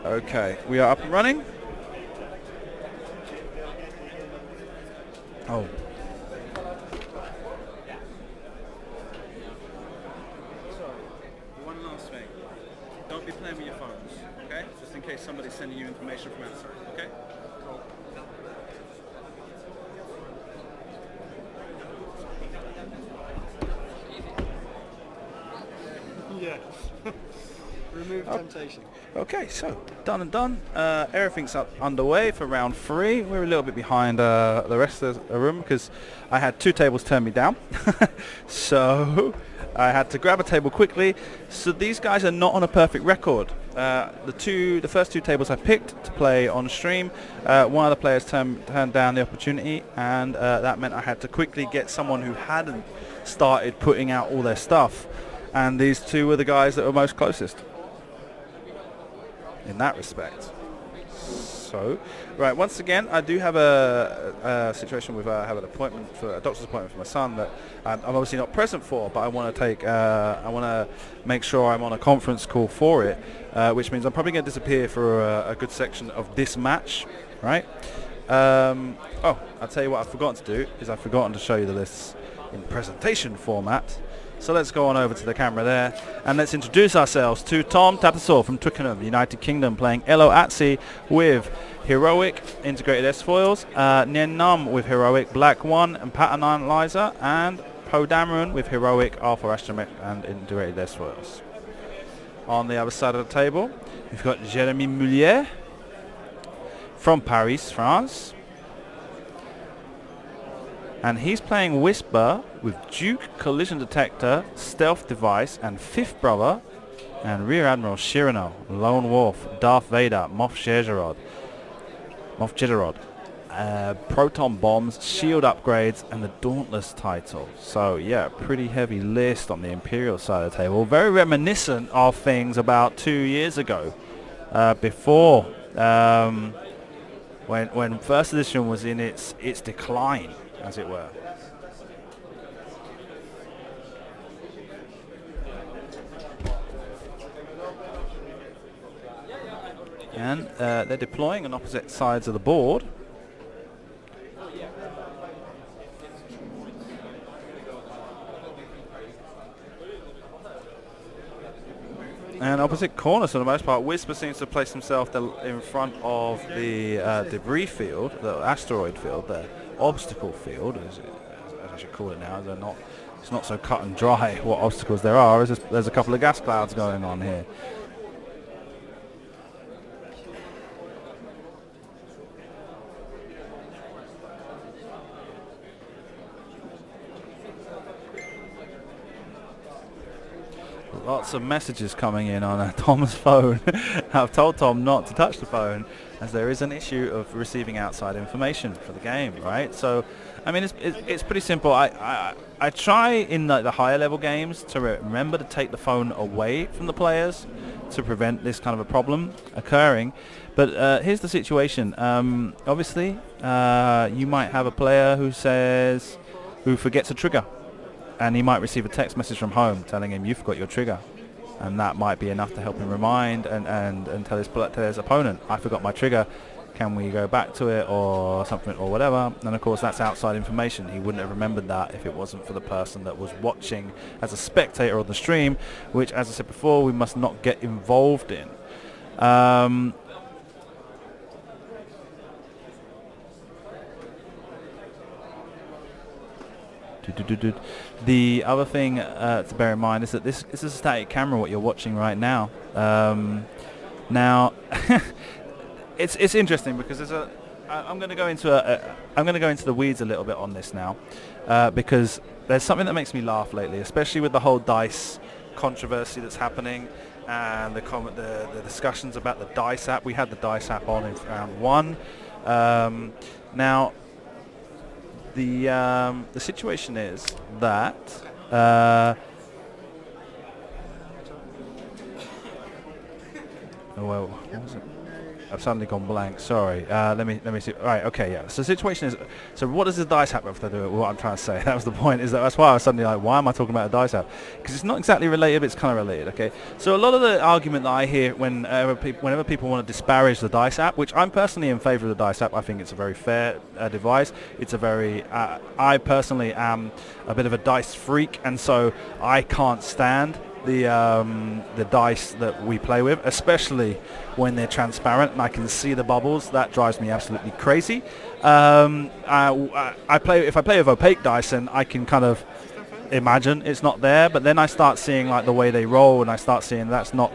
Okay, we are up and running. Oh. One last thing. Don't be playing with your phones, okay? Just in case somebody's sending you information from outside, okay? Yeah. Remove temptation. Okay, so done and done. Everything's up underway for round 3. We're a little bit behind the rest of the room because I had 2 tables turn me down. So I had to grab a table quickly. So these guys are not on a perfect record. The first 2 tables I picked to play on stream, one of the players turned down the opportunity, and that meant I had to quickly get someone who hadn't started putting out all their stuff. And these 2 were the guys that were most closest in that respect. So, right, once again, I do have a situation with I have an appointment for a doctor's appointment for my son that I'm obviously not present for, but I want to make sure I'm on a conference call for it, which means I'm probably going to disappear for a good section of this match, right? Oh, I'll tell you what I've forgotten to do is I've forgotten to show you the lists in presentation format. So let's go on over to the camera there and let's introduce ourselves to Tom Tattersall from Twickenham, United Kingdom, playing Elo Atsi with Heroic Integrated S-Foils, Nien Num with Heroic Black 1 and Pattern Analyzer, and Po Dameron with Heroic Alpha Astromech and Integrated S-Foils. On the other side of the table, we've got Jeremy Mullier from Paris, France. And he's playing Whisper with Duke Collision Detector, Stealth Device, and Fifth Brother, and Rear Admiral Shirano, Lone Wolf, Darth Vader, Moff Jedgerod, Proton Bombs, Shield Upgrades, and the Dauntless title. So yeah, pretty heavy list on the Imperial side of the table. Very reminiscent of things about 2 years ago, before when First Edition was in its decline, as it were. And they're deploying on opposite sides of the board. And opposite corners for the most part. Whisper seems to place himself in front of the debris field, the asteroid field, the obstacle field, as I should call it now. It's not so cut and dry what obstacles there are. There's a couple of gas clouds going on here. Lots of messages coming in on Tom's phone. I've told Tom not to touch the phone as there is an issue of receiving outside information for the game, right? So, I mean, it's pretty simple. I try in the higher level games to remember to take the phone away from the players to prevent this kind of a problem occurring. But here's the situation. Obviously, you might have a player who forgets a trigger. And he might receive a text message from home telling him you forgot your trigger, and that might be enough to help him remind and tell his opponent, I forgot my trigger, can we go back to it or something or whatever. And of course that's outside information. He wouldn't have remembered that if it wasn't for the person that was watching as a spectator on the stream, which, as I said before, we must not get involved in. The other thing to bear in mind is that this is a static camera, what you're watching right now. Now, it's interesting because I'm going to go into the weeds a little bit on this now, because there's something that makes me laugh lately, especially with the whole dice controversy that's happening and the discussions about the dice app. We had the dice app on in round 1. Now. The situation is that oh well, what was it? I've suddenly gone blank. Sorry. Let me see. Right. Okay. Yeah. So the situation is. So what does the dice app have to do with what I'm trying to say? That was the point. That's why I was suddenly like, why am I talking about a dice app? Because it's not exactly related, but it's kind of related. Okay. So a lot of the argument that I hear whenever people want to disparage the dice app, which I'm personally in favour of the dice app. I think it's a very fair device. It's a very. I personally am a bit of a dice freak, and so I can't stand the dice that we play with, especially when they're transparent and I can see the bubbles. That drives me absolutely crazy. If I play with opaque dice, and I can kind of imagine it's not there, but then I start seeing like the way they roll, and I start seeing that's not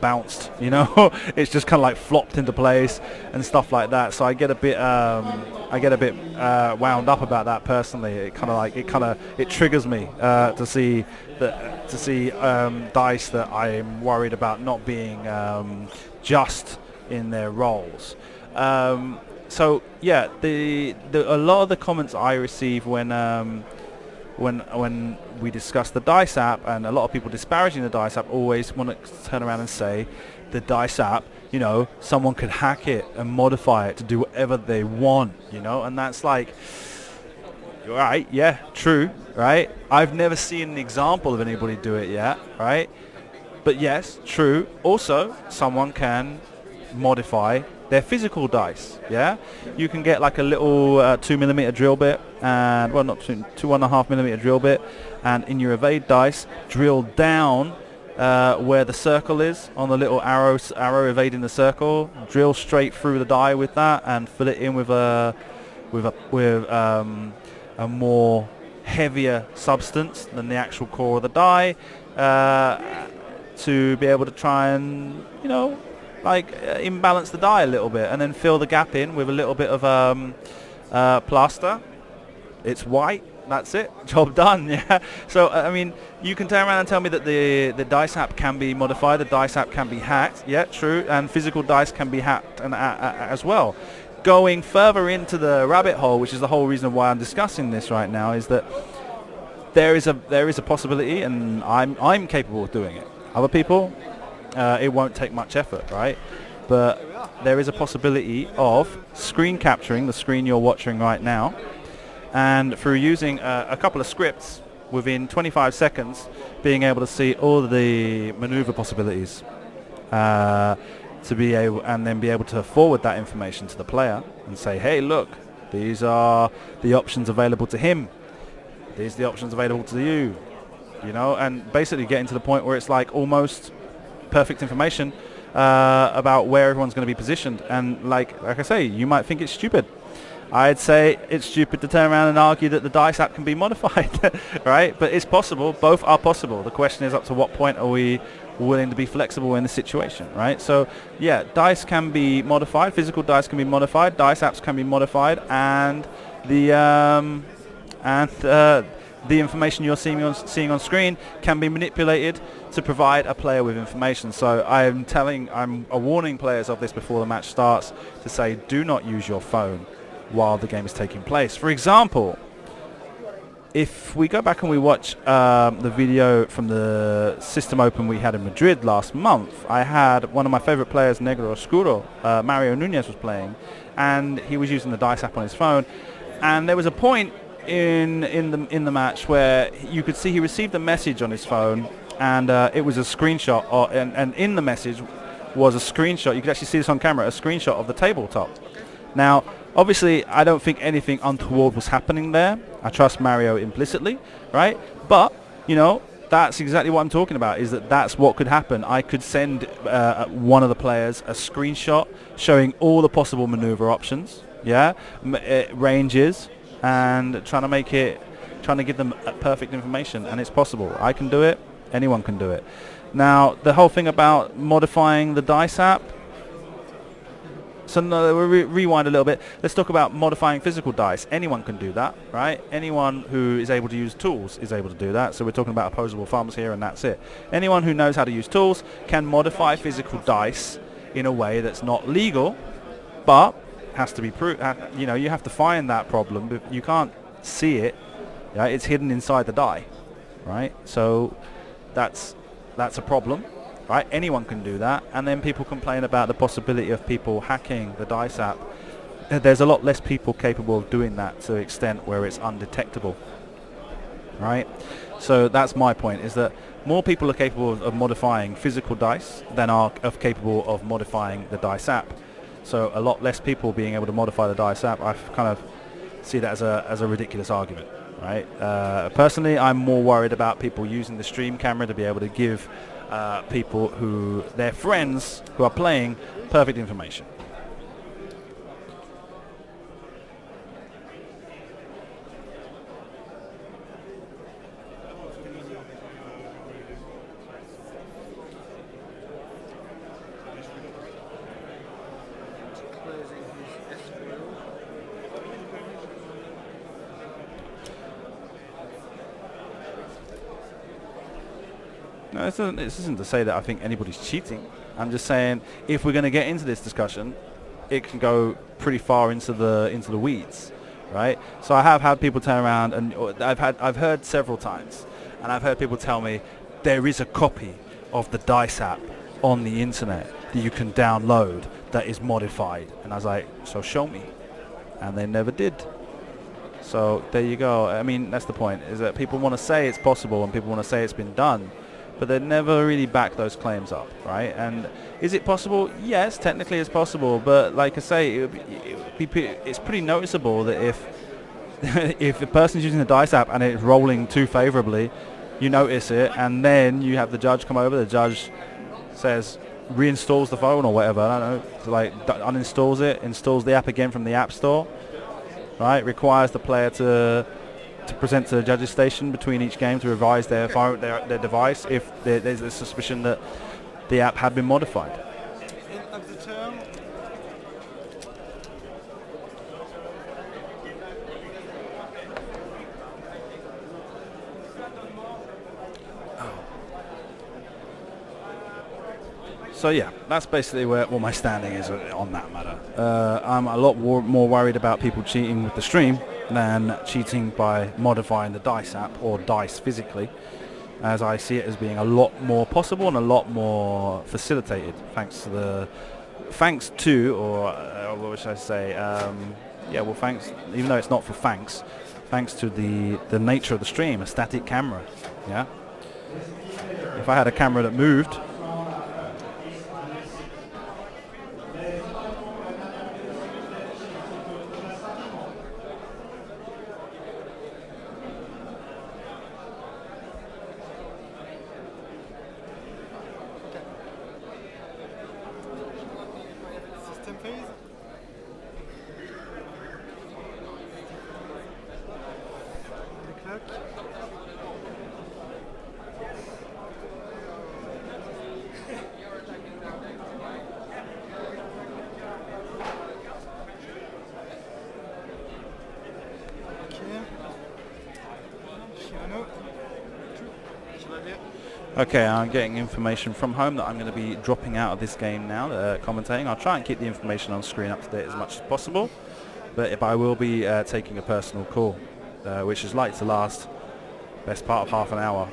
bounced, you know. It's just kind of like flopped into place and stuff like that. So I get a bit wound up about that personally. It triggers me to see dice that I'm worried about not being just in their roles. So yeah, a lot of the comments I receive when we discuss the dice app, and a lot of people disparaging the dice app, always want to turn around and say the dice app, you know, someone could hack it and modify it to do whatever they want, you know. And that's like, right, yeah, true, right? I've never seen an example of anybody do it yet, right? But yes, true. Also, someone can modify their physical dice. Yeah, you can get like a little 2mm drill bit, and well, not 2.5mm drill bit, and in your evade dice, drill down where the circle is on the little arrow evading the circle. Drill straight through the die with that, and fill it in with a more heavier substance than the actual core of the die, to be able to try and, you know, like imbalance the die a little bit, and then fill the gap in with a little bit of plaster. It's white. That's it. Job done. Yeah. So I mean, you can turn around and tell me that the dice app can be modified, the dice app can be hacked. Yeah, true. And physical dice can be hacked and as well. Going further into the rabbit hole, which is the whole reason why I'm discussing this right now, is that there is a possibility, and I'm capable of doing it. Other people, it won't take much effort, right? But there is a possibility of screen capturing the screen you're watching right now, and through using a couple of scripts within 25 seconds, being able to see all the maneuver possibilities, to be able, and then be able to forward that information to the player and say, hey, look, these are the options available to him. These are the options available to you. You know, and basically getting to the point where it's like almost perfect information about where everyone's going to be positioned. And like I say, you might think it's stupid. I'd say it's stupid to turn around and argue that the dice app can be modified, right? But it's possible. Both are possible. The question is, up to what point are we willing to be flexible in the situation, right? So yeah, dice can be modified. Physical dice can be modified. Dice apps can be modified, and the information you're seeing on screen can be manipulated to provide a player with information. So I'm warning players of this before the match starts, to say, do not use your phone while the game is taking place. For example, if we go back and we watch the video from the System Open we had in Madrid last month, I had one of my favorite players, Negro Oscuro, Mario Nunez, was playing, and he was using the dice app on his phone, and there was a point in the match where you could see he received a message on his phone, and it was a screenshot, and in the message was a screenshot. You could actually see this on camera, a screenshot of the tabletop. Now, obviously, I don't think anything untoward was happening there. I trust Mario implicitly, right? But, you know, that's exactly what I'm talking about, is that's what could happen. I could send one of the players a screenshot showing all the possible maneuver options, yeah, ranges, and trying to give them perfect information, and it's possible. I can do it. Anyone can do it. Now, the whole thing about modifying the dice app. So we'll rewind a little bit. Let's talk about modifying physical dice. Anyone can do that, right? Anyone who is able to use tools is able to do that. So we're talking about opposable thumbs here, and that's it. Anyone who knows how to use tools can modify physical dice in a way that's not legal, but has to be proved. You know, you have to find that problem. But you can't see it. Yeah, it's hidden inside the die, right? So that's a problem. right? Anyone can do that. And then people complain about the possibility of people hacking the Dice app. There's a lot less people capable of doing that to the extent where it's undetectable, right? So that's my point, is that more people are capable of modifying physical dice than are capable of modifying the Dice app. So a lot less people being able to modify the Dice app, I kind of see that as a ridiculous argument, right? Personally, I'm more worried about people using the stream camera to be able to give people their friends who are playing, perfect information. No, this isn't to say that I think anybody's cheating. I'm just saying if we're going to get into this discussion, it can go pretty far into the weeds, right? So I have had people turn around, and I've heard several times, and I've heard people tell me there is a copy of the Dice app on the internet that you can download that is modified, and I was like, so show me, and they never did. So there you go. I mean, that's the point, is that people want to say it's possible and people want to say it's been done, but they never really back those claims up, right? And is it possible? Yes, technically it's possible, but like I say, it's pretty noticeable that if a person's using the Dice app and it's rolling too favorably, you notice it, and then you have the judge come over, the judge says, reinstalls the phone or whatever, I don't know, so like uninstalls it, installs the app again from the App Store, right? Requires the player to present to the judge's station between each game to revise their phone, their device, if there's a suspicion that the app had been modified. Of the term. So yeah, that's basically what my standing is on that matter. I'm a lot more worried about people cheating with the stream than cheating by modifying the Dice app or Dice physically, as I see it as being a lot more possible and a lot more facilitated thanks to, or what should I say, thanks, even though it's not for thanks to the nature of the stream, a static camera, yeah? If I had a camera that moved, okay, I'm getting information from home that I'm going to be dropping out of this game now, commentating. I'll try and keep the information on screen up to date as much as possible, but I will be taking a personal call, which is likely to last best part of half an hour.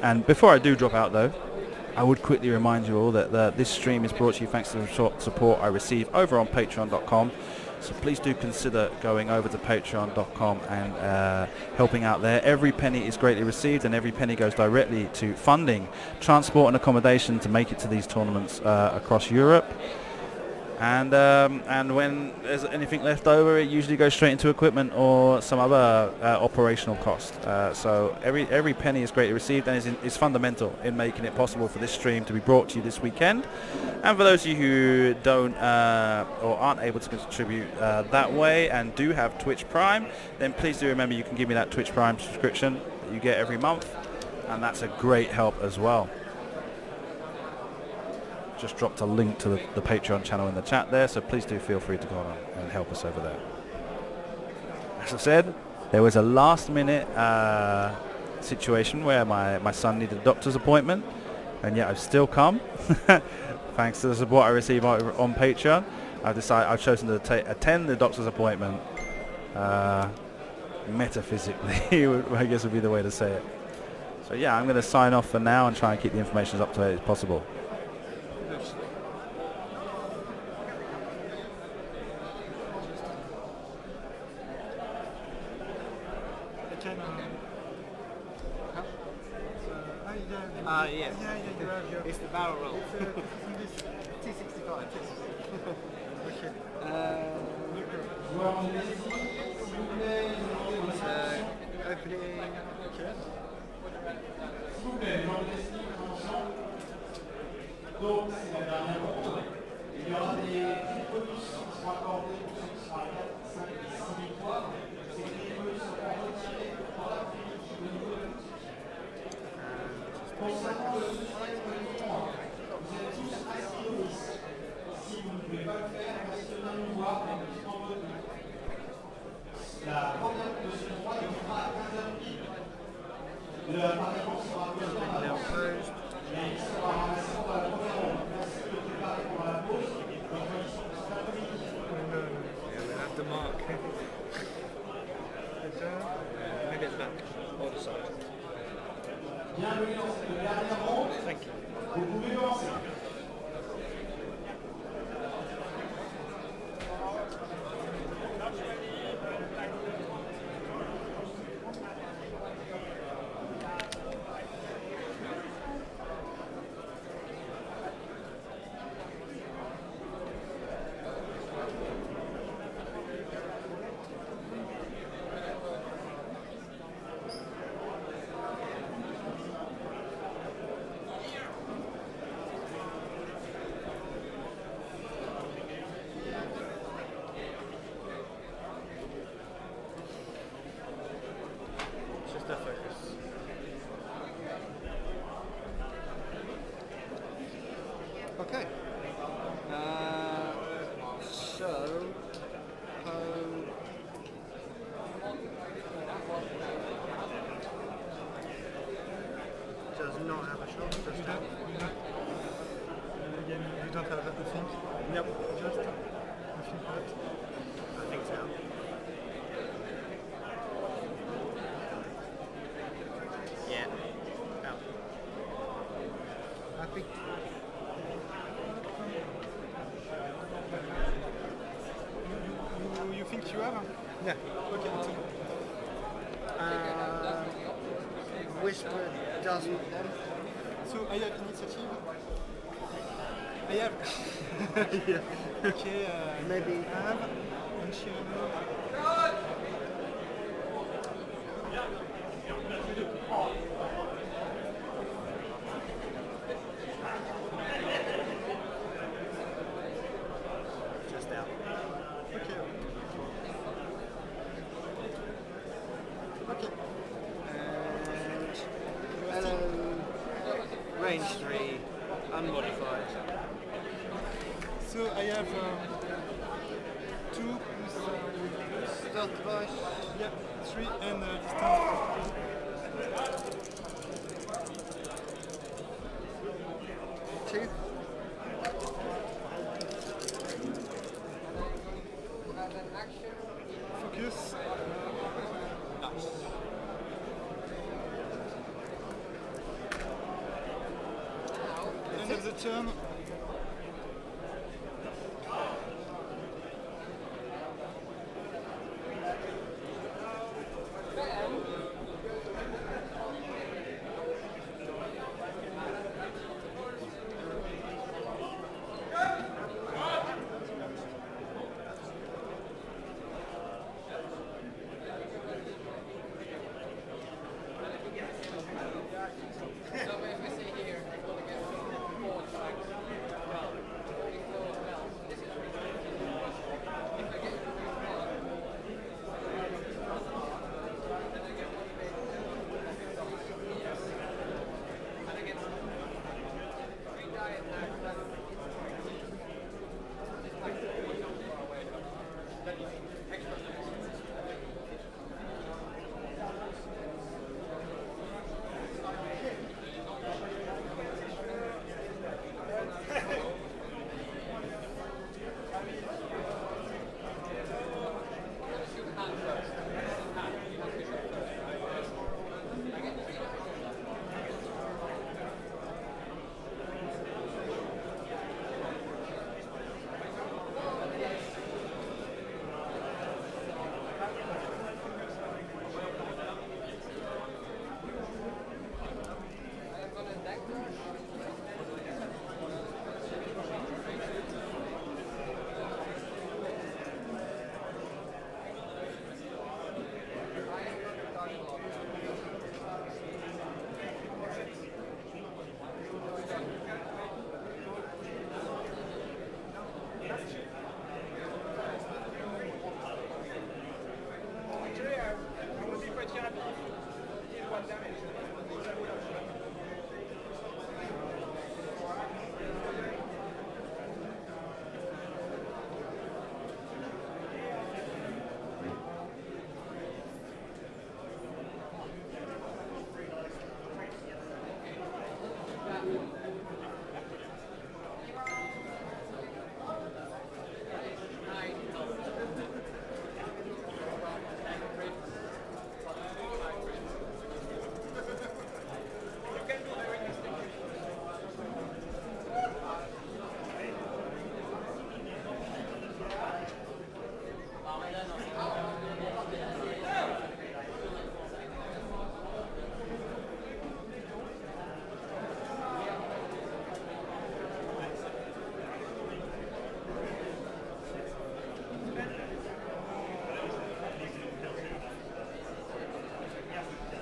And before I do drop out though, I would quickly remind you all that this stream is brought to you thanks to the support I receive over on patreon.com. So please do consider going over to patreon.com and helping out there. Every penny is greatly received, and every penny goes directly to funding transport and accommodation to make it to these tournaments across Europe. And when there's anything left over, it usually goes straight into equipment or some other operational cost. So every penny is greatly received and is fundamental in making it possible for this stream to be brought to you this weekend. And for those of you who don't or aren't able to contribute that way and do have Twitch Prime, then please do remember you can give me that Twitch Prime subscription that you get every month, and that's a great help as well. Just dropped a link to the Patreon channel in the chat there, so please do feel free to go on and help us over there. As I said, there was a last minute situation where my son needed a doctor's appointment, and yet I've still come. Thanks to the support I receive on Patreon, I've chosen to attend the doctor's appointment. Metaphysically, I guess would be the way to say it. So yeah, I'm going to sign off for now and try and keep the information as up to date as possible. Yeah. It's the barrel roll. T65. Okay. Opening. Okay. Donc, c'est la dernière ronde. Il y aura des bonus qui seront accordés pour ceux qui seront à 4, 5 et 6 victoires. Ces bonus seront retirés dans l'après-midi au niveau de l'outil. Concernant le sujet de l'écran, vous êtes tous assis au lit. Si vous ne pouvez pas le faire, restez bien nous voir dans le petit enveloppe de la première de ce droit démarrera à 15h pile. Le parlement sera posé dans la pause. Et il sera ramassé dans la première ronde. Merci de préparer pour la pause. Bonne condition de cet après-midi. We'll have to mark. Maybe it's back. Other side. Bienvenue dans cette dernière ronde. Thank you. Vous pouvez lancer. Just a focus. Okay. So, does not have a shot. Does not. Again, you don't have that, I think. Yep. Just nothing hurt. I think so. Yeah. Out. I think. You think you have? Yeah. Okay. Whisper doesn't. So I have initiative. I have. Yeah. Okay. Maybe. I have. And she Just out. Okay. Okay. And hello. Range 3, unmodified. So I have 2 plus Stealth device. yeah, 3 and distance. Two. Focus. Nice. End of the turn.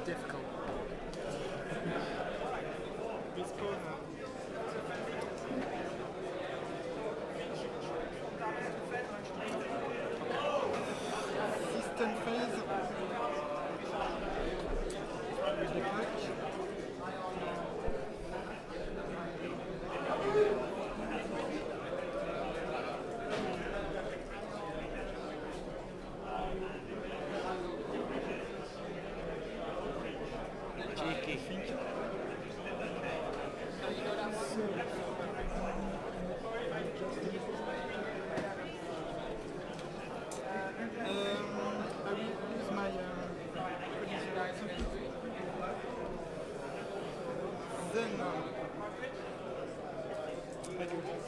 Difficult. This code. System phase. With the click. Cheeky. I will use my then I do fin.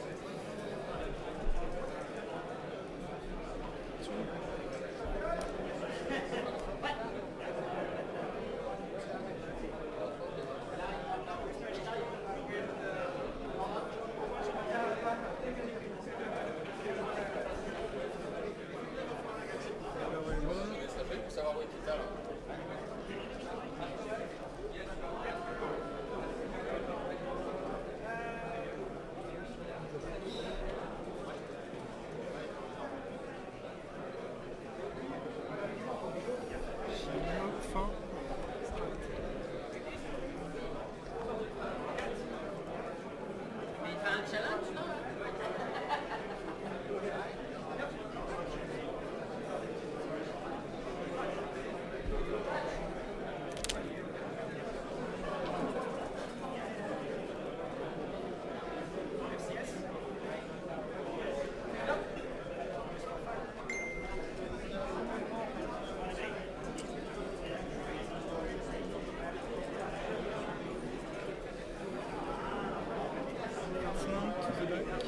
To the back.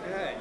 Okay.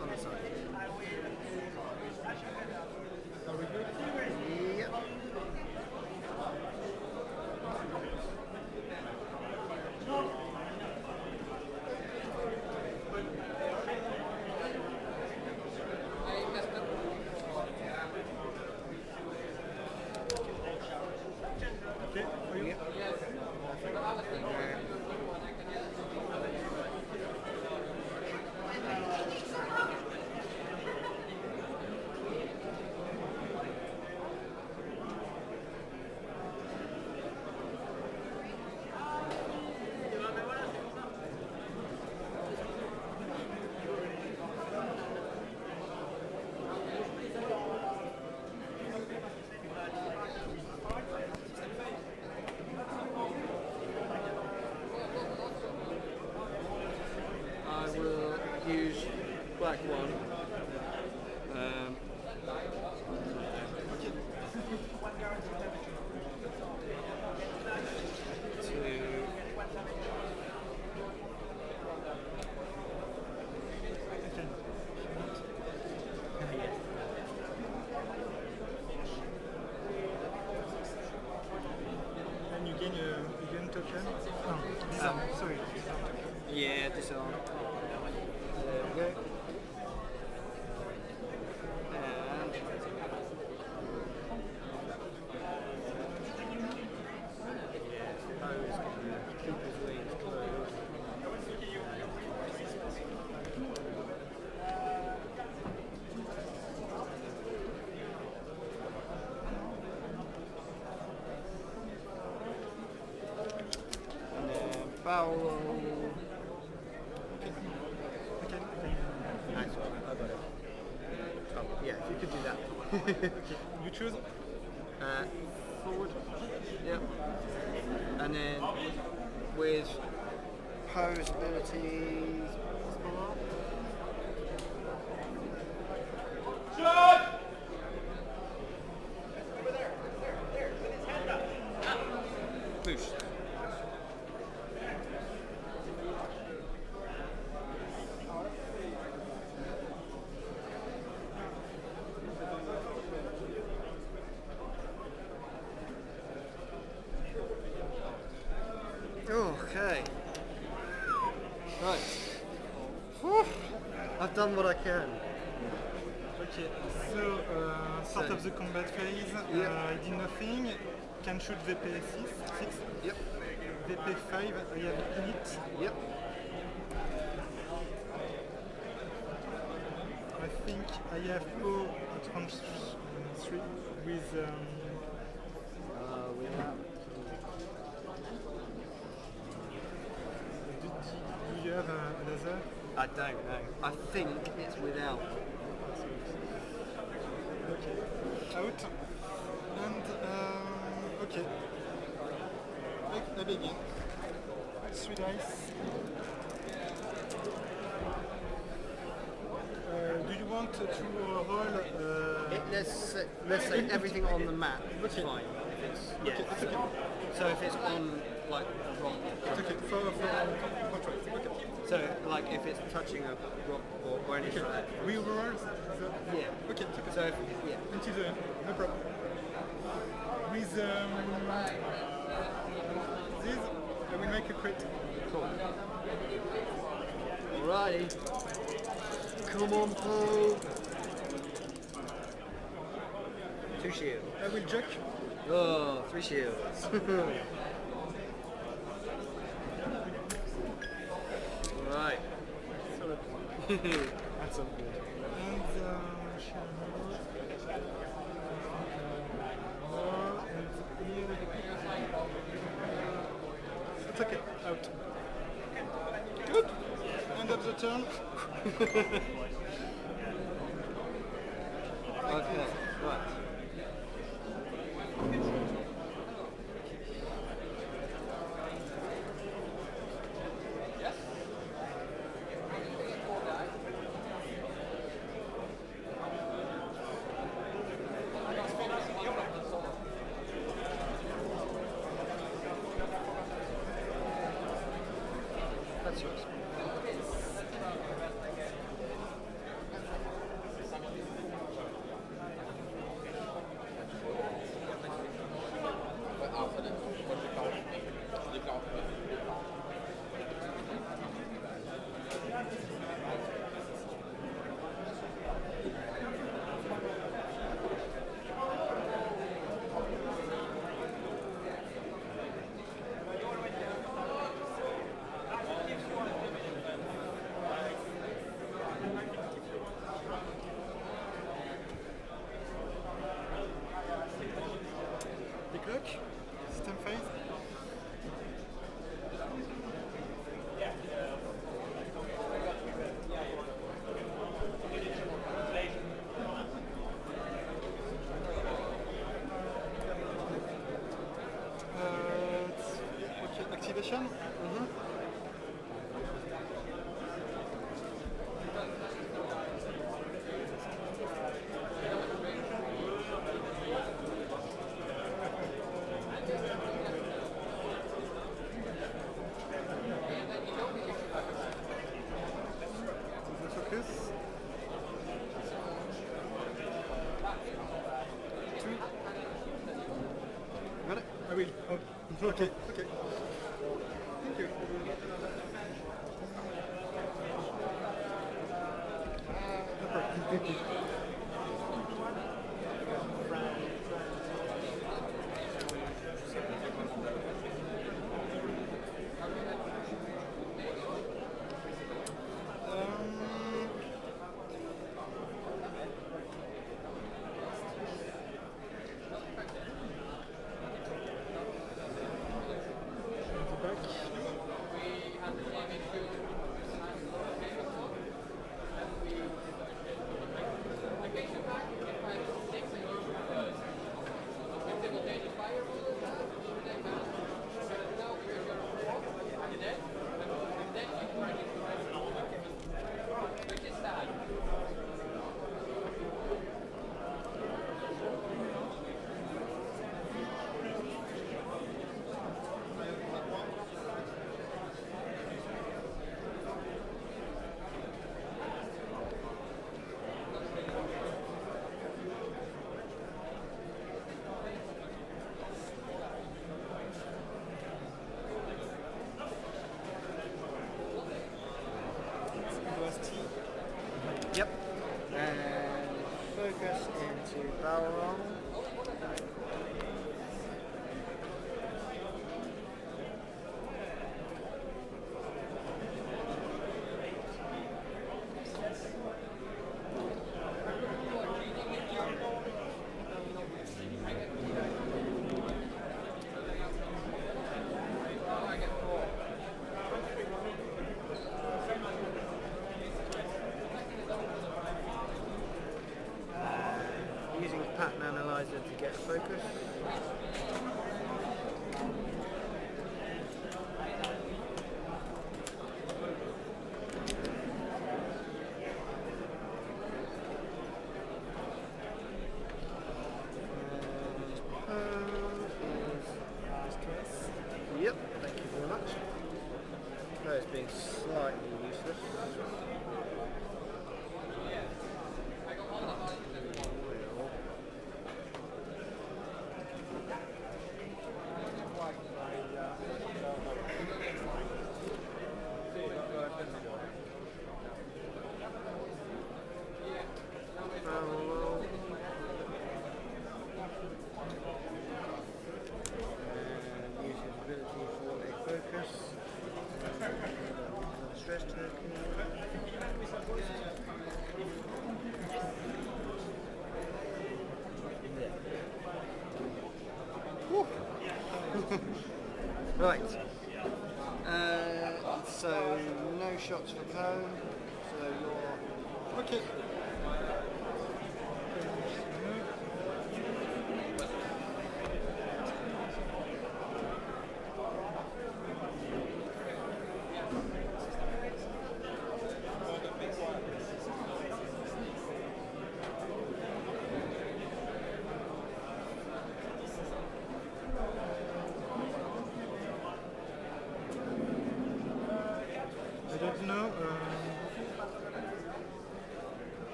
On the side. Are we good? Yep. Okay, are you? black one. And you gain a token. Oh, disarm. Sorry. Yeah, disarm. There we go. And Poe's gonna keep his wings closed. And then barrel roll. Okay. Nice one, I got it. Oh, yeah, if you could do that. You choose. Forward. Yep. And then with Poe's abilities. Boost. Okay. Right. Whew. I've done what I can. Okay. So start of the combat phase. Yep. I did nothing. Can shoot VP 6. Yep. VP 5. I have hit. Yep. I think I have O at round 3 with. We have. Do you have a laser? I don't know. I think it's without. Okay. Out. And okay. I begin. 3 dice. Do you want to roll? Let's say everything on the map is Okay. fine. If it's, yeah. Okay, it's okay. So if it's on like rock, It's okay. For contract. Okay. so like if it's touching a rock or anything like that. We roll. Yeah. Okay. It's okay. So if, yeah. Until the end. No problem. With this, I will make a crit. Cool. Alrighty. Come on, Paul. 2 shields. I will jack. Oh, 3 shields. Right. That's all good. And it's okay. Out. Good. End of the turn. Okay. Right. That's yours. The clock. System phase. Okay, activation. Okay, okay. Thank you. No problem. Thank you. Yep. And focus into barrel roll. Using pattern analyzer to get focus. Yep, thank you very much. Those being slightly useless. Barrel roll. And use his ability for a focus. Stress token. Right. So no shots for cone. So you're Okay. I don't know.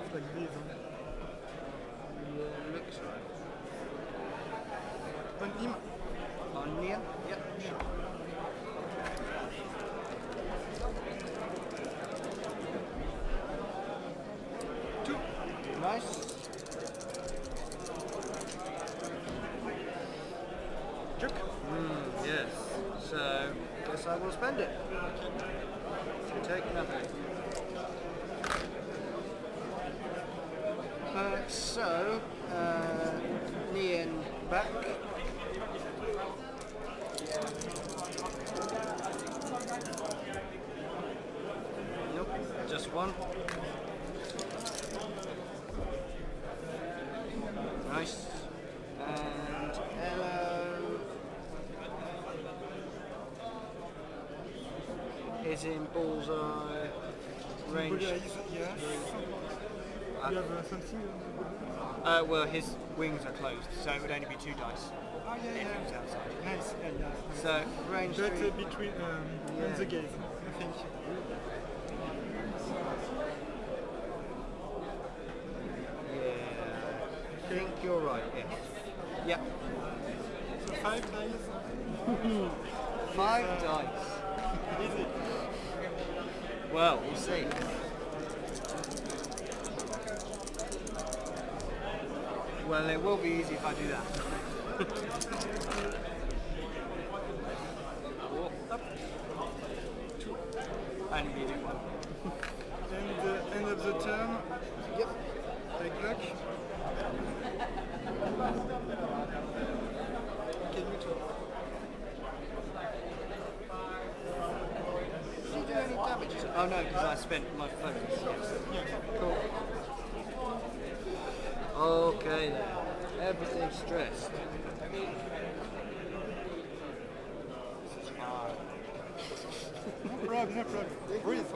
It's like this. Huh? looks right. On him. On Nia? Yep, sure. Two. Nice. Jerk. Yes. So, guess I will spend it. To take nothing. Nian back. Nope, just one. Nice. And hello. Is in bullseye range. Yes. You have something? Well, his wings are closed, so it would only be 2 dice Oh, if it was outside. Nice. Yeah. So range But 3. between Yeah. and the gaze, I think. Yeah, I think you're right. Yeah. Yeah. 5 dice. 5 dice. Easy. Well, we'll see. Well, it will be easy if I do that. I need it one. And end of the turn. Yep. Take luck. Okay, you too. Did you do any damage? Oh no, because I spent my focus. Yes. Cool. Okay then. Everything's stressed. No problem, no problem. Breathe.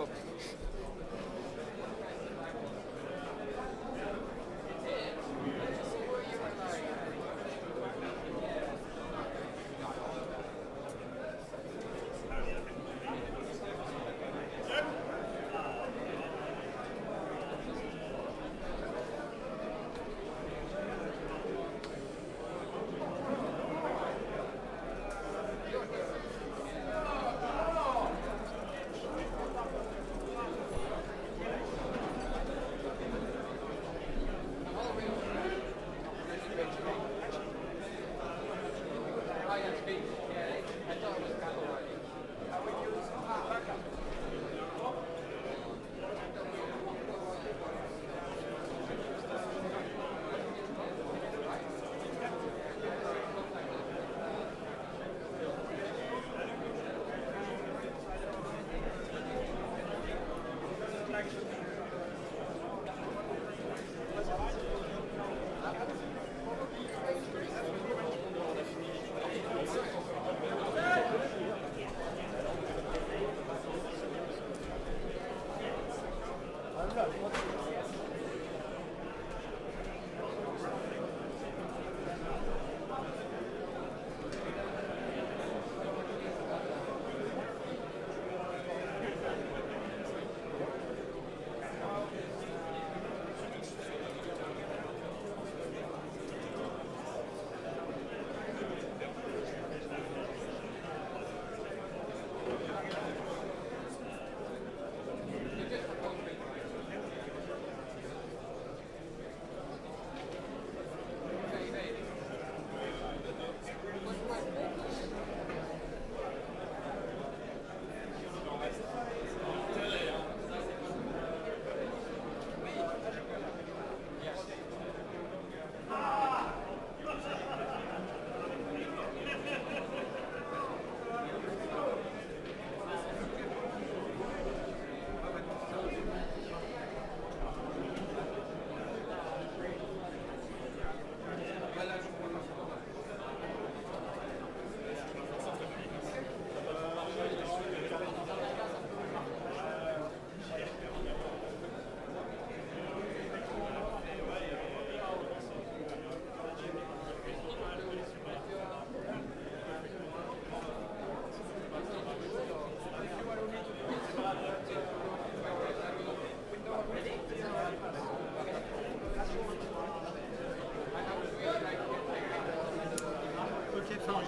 Okay, fine.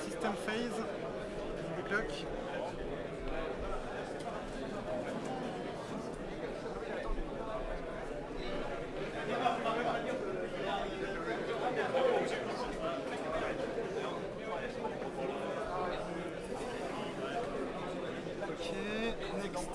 System phase. The clock. Okay, next.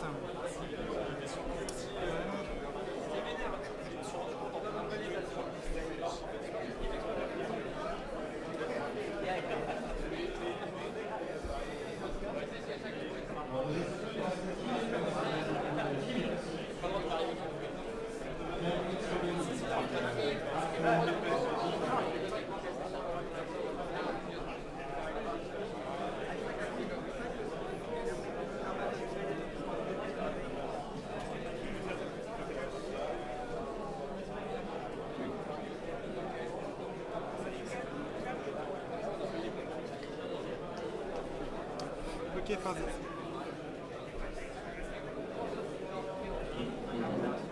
Okay, for this.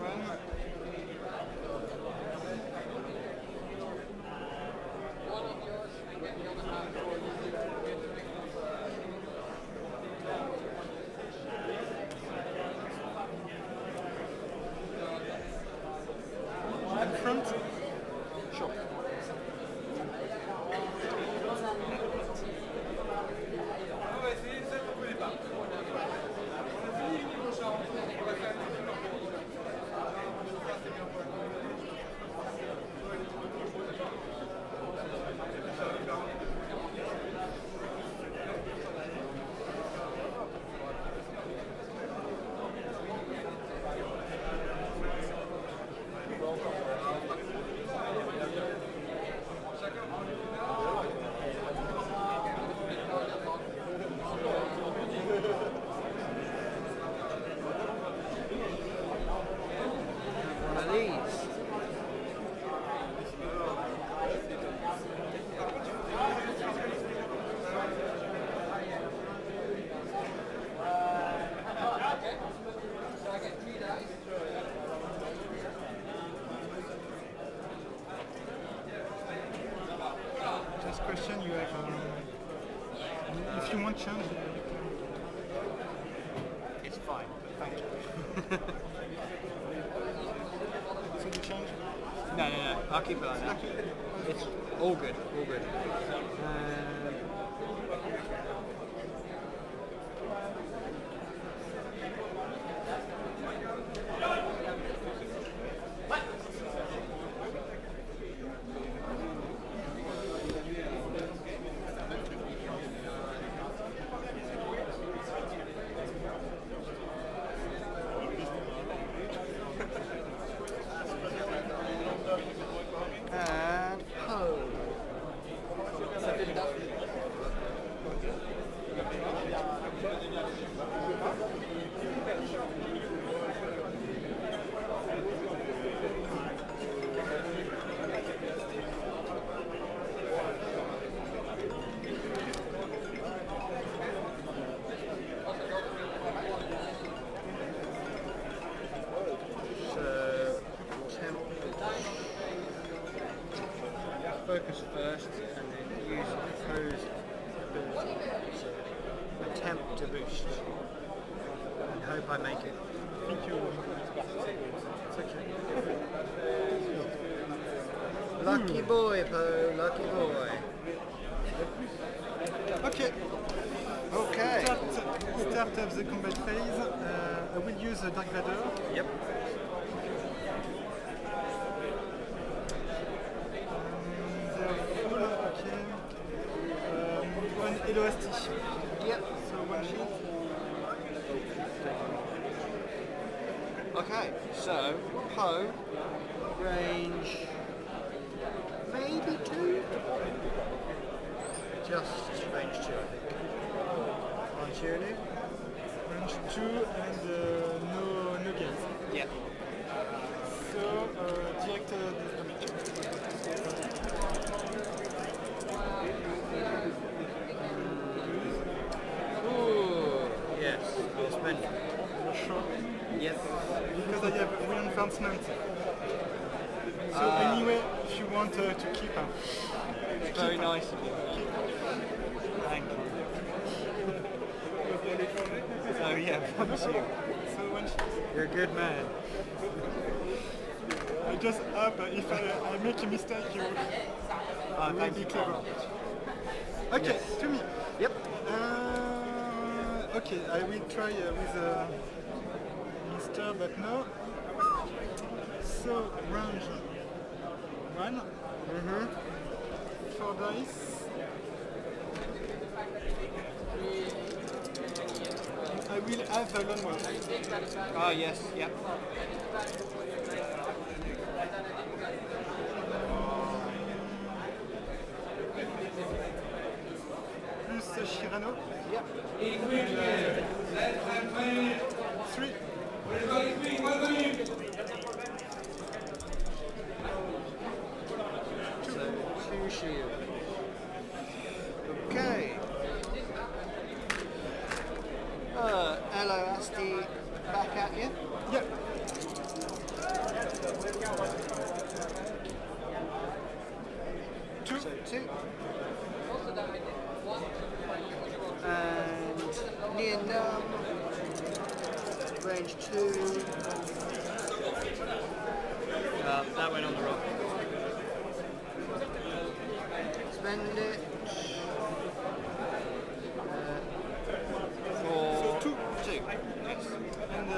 One. If you want change, It's fine. Thank you. so you change. No. I'll keep it like that. It's all good. All good. And ho. Focus first and then use opposed ability. So attempt to boost and hope I make it. Thank you. It's okay. Lucky boy, Poe, lucky boy. Okay. Okay. Start of the combat phase. I will use a Dark Vader. Yep. They're full, okay. One LOST. Yep. So one shield. Okay, so Poe, range maybe 2? Just range 2, I think. On tuning? Range 2 and no gaze. Yep. So direct damage. Ooh, yes, I'll spend it. You're sure? Yes. Because I have reinforcement. So anyway, if you want to keep her. Very nice of you. Thank you. So yeah, promise you. So when You're a good man. I just hope if I make a mistake, you will Thank be you. clever. Okay, Yes. to me. Yep. Okay, I will try with Mr. but no. So range 1. 4 dice. I will have a lone wolf. Ah, yes, yep. Plus Shirano. Yep. 3. So 2 shield. Okay. Hello, Asti. Back at you. Yeah. So 2. And near numb. Range 2. That went on the rock. Spend it. For So 2. 2. Yes. And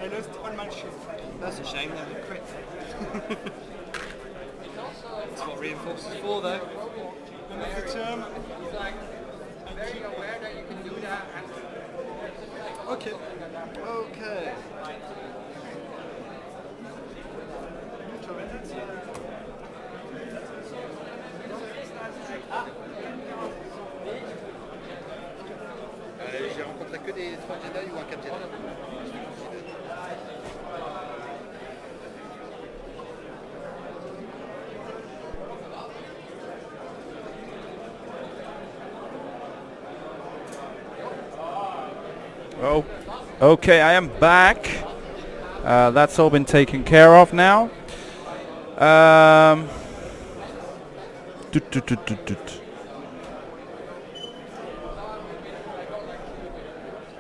I lost all my shield. That's a shame, that was a crit. That's what reinforces for though. Another term. Okay. Okay. J'ai rencontré que des 3 Jedi ou un 4 Jedi. Oh, okay, I am back. That's all been taken care of now.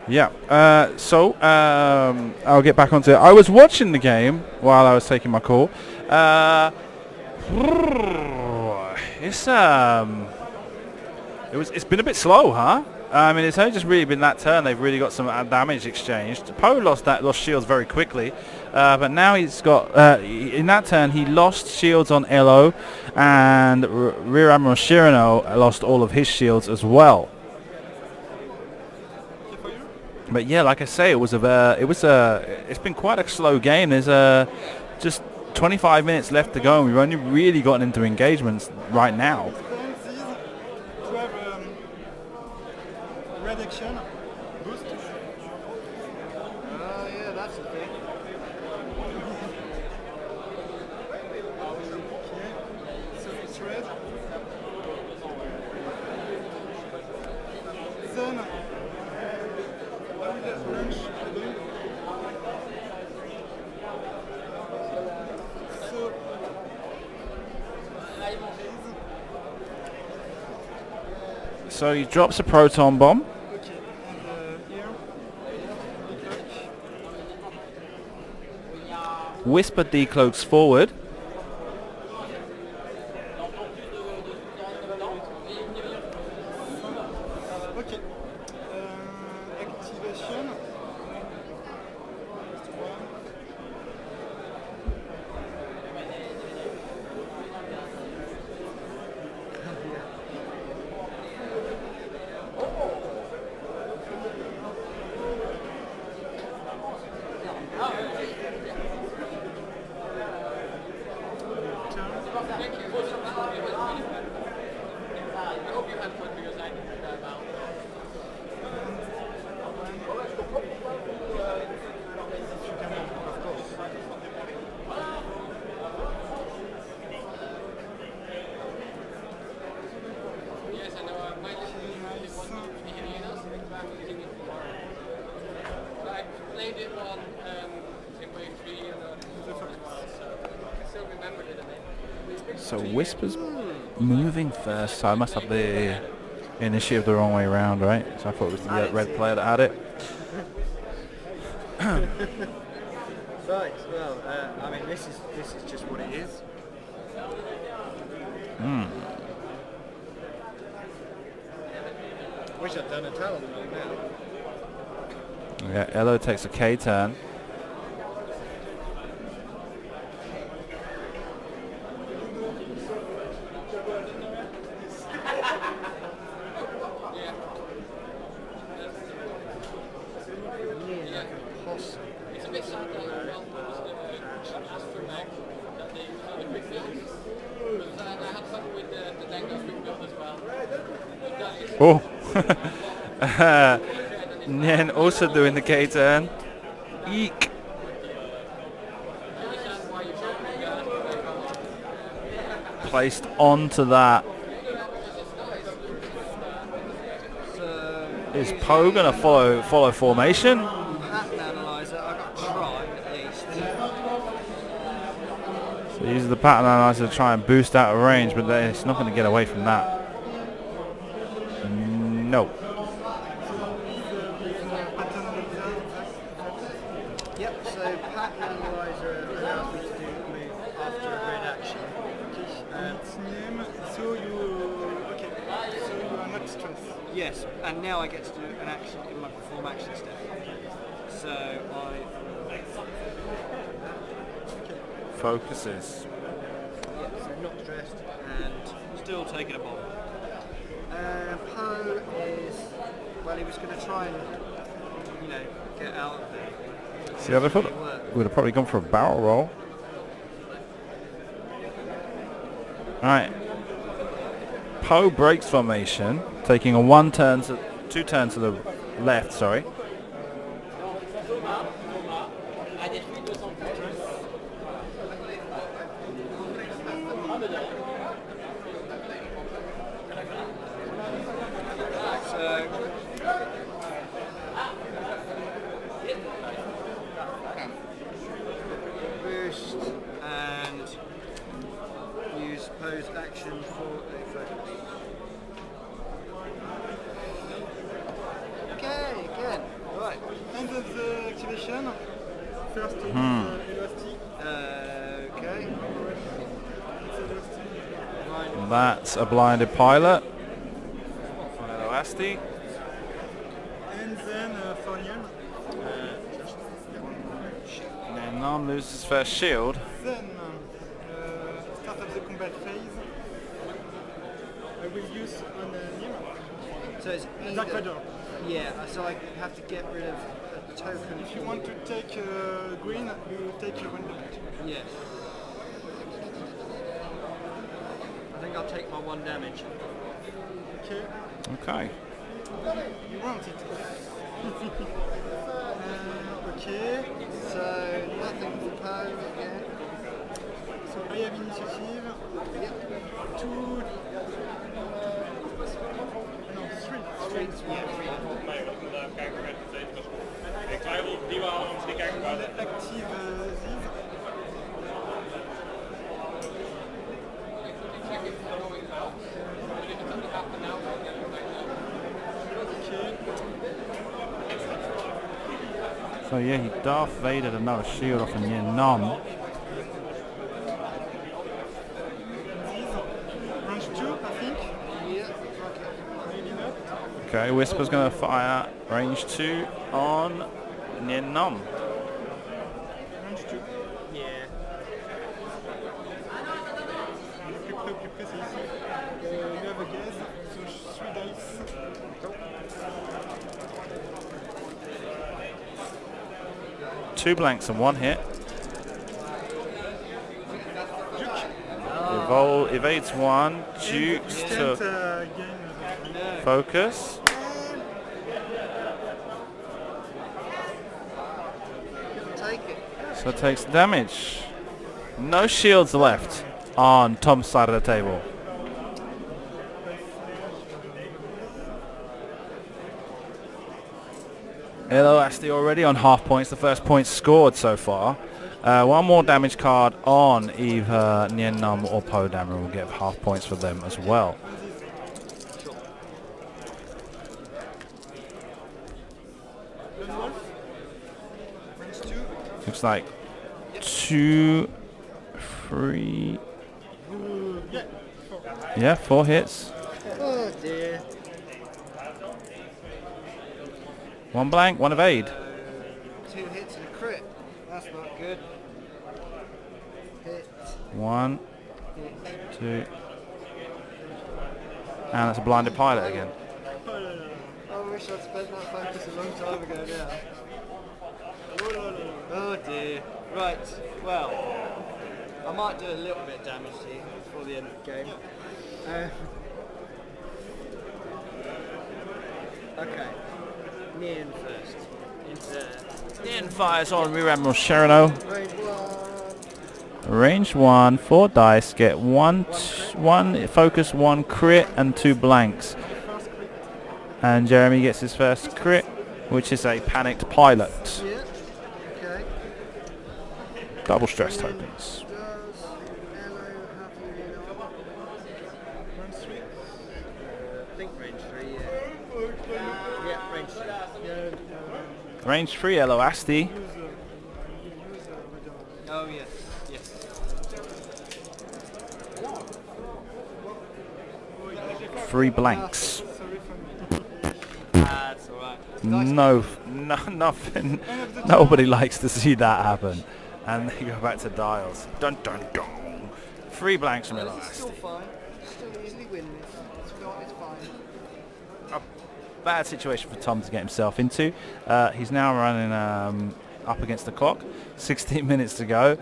Yeah. I'll get back onto it. I was watching the game while I was taking my call. It's been a bit slow, huh? I mean, it's only just really been that turn. They've really got some damage exchanged. Poe lost shields very quickly, but now he's got in that turn he lost shields on Elo, and Rear Admiral Shirano lost all of his shields as well. But yeah, like I say, it's been quite a slow game. There's just 25 minutes left to go, and we've only really gotten into engagements right now. To have red action boost. Yeah, that's the thing. Okay, so it's red. Then I will launch again. So So he drops a proton bomb. okay, and here, decloak. Whisper decloaks forward. Okay, activation. Just one. So Whisper's moving first, so I must have the initiative the wrong way around, right? So I thought it was the red player that had it. Right. Well, I mean, this is just what it is. Wish I'd done a talent move now. Yeah, Elo takes a K turn. Oh, Nien also doing the K turn. Eek. Placed onto that. Is Poe gonna follow formation? Pattern analyzer, I got to try at least. So he uses the pattern analyzer to try and boost out of range, but it's not going to get away from that. No. Yep, so pattern analyzer allows me to do a move after a grid action. Name. So you are not stressed. Yes, and now I get to do an action in my perform action step. So I Focuses. yeah, so not stressed and still taking a bomb. Poe is well, he was going to try and get out of there. See, I thought would have probably gone for a barrel roll. Alright. Poe breaks formation, taking a two turns to the left, sorry. Boost and use Poe's action for a focus. Okay, again. Right. first with elastic. Okay. That's a blinded pilot. Hello, Asti. And then for Niel, And Nam loses his first shield. then start of the combat phase. I will use on Niel. So it's Dark either, Vader. yeah, so I have to get rid of a token. If you want to take green, you take 1 damage. Yes. I think I'll take my 1 damage. Okay. Okay. You want it. Okay. So nothing for Poe again. So I have initiative. Yep. 2. No, 3. Strength, yeah, 3. Ik twijfel of die we halen, misschien kijken we I'll buiten. active these. Okay. So yeah, he Darth Vadered another shield off of Yin Nam. These. Range 2, I think. Yeah. Maybe not. Okay, Whisper's going to fire range 2 on Yin Nam. Range 2. Yeah. Plus précis. You have a guess. So 3 dice. 2 blanks and 1 hit. Evades 1. Jukes Can't to gain. focus. Take it. So takes damage. No shields left on Tom's side of the table. Hello, Asti already on half points. The first point scored so far. 1 more damage card on either Nien Num or Poe Dameron will get half points for them as well. Range 2. Looks like 2, 3, Yeah. 4. yeah, 4 hits. Oh dear. 1 blank, 1 evade. 2 hits and a crit. That's not good. Hit. 1, Hit. 2, and that's a blinded pilot again. I wish I'd spent that focus a long time ago now. Oh dear. Right, well, I might do a little bit of damage to you before the end of the game. Okay. Nian first. Into Nien fires on Rear Admiral Sherino. range 1. Range 1, 4 dice, get 1 focus, 1 crit, and 2 blanks. And Jeremy gets his first crit, which is a panicked pilot. Yeah. Okay. Double stress Then tokens. Does Elo have you in armor? Range 3. I think range 3, yeah. Yeah, range 3. Yeah. Range 3, hello Asti. Oh yes, yes. 3 blanks. Sorry for me. That's alright. Nothing. Nobody likes to see that happen. And they go back to dials. Dun dun dun. 3 blanks from hello This is still Asti. fine. Still easily win this. It's fine. Bad situation for Tom to get himself into. He's now running up against the clock. 16 minutes to go.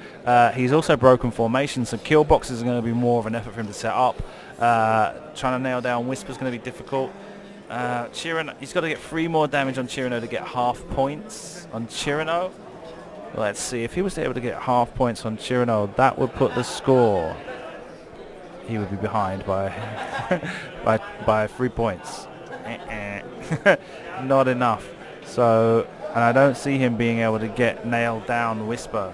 He's also broken formation, so kill boxes are going to be more of an effort for him to set up. Trying to nail down Whisper's going to be difficult. Chirino, he's got to get 3 more damage on Chirino to get half points on Chirino. Let's see, if he was able to get half points on Chirino, that would put the score. He would be behind by by 3 points. Not enough. So, and I don't see him being able to get nailed down Whisper.